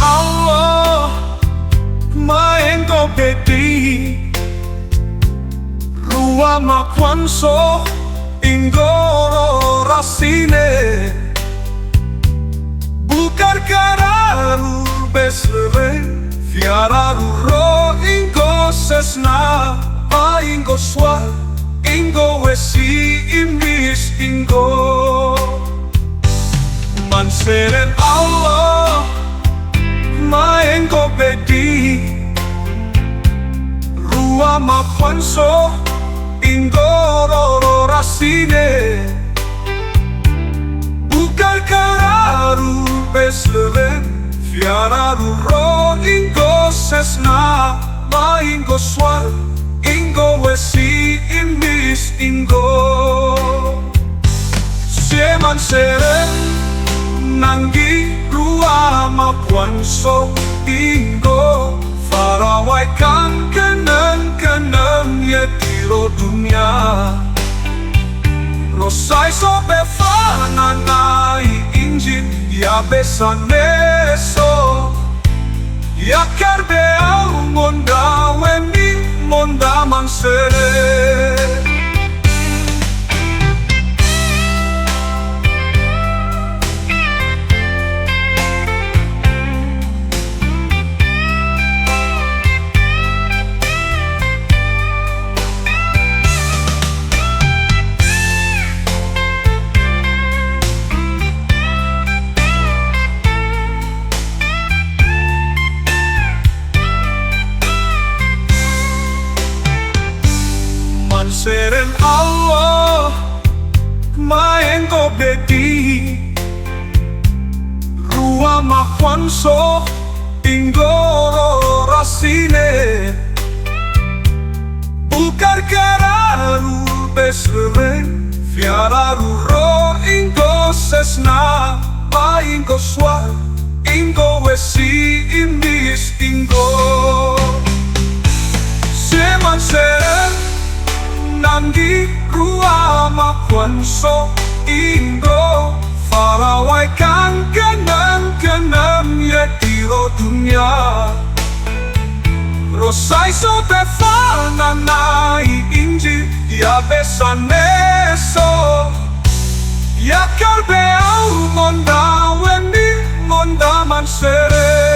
Allah Mainggo Bedi Ruama Kwanso Inggo Sine Karkara Sren Fyararur Inggo Sesna Mainggo Swar Inggo Wesi Inggo Manseren Allah Mainggo Bedi Ruama Kwanso Inggo Sine Karkara Sren Fyararur Inggo Sesna Mainggo Swar Inggo Wesi Inggo Manseren Nanggi Ruama Kwanso Inggo Farawaikan kenang yetiro dunia Rosai sobe fananai injin ya besaneso ya karbe au monda weni monda manseren Manseren Allah Mainggo Bedi Ruama Kwanso Inggo Sine Karkara Sren Fyararur Inggo Sesna Mainggo Swar Inggo Wesi Inggo Manseren Nanggi Ruama Kwanso Inggo Farawaikan kenang yetiro dunia Rosai sobe fananai inji ya besaneso ya karbe au monda weni monda manseren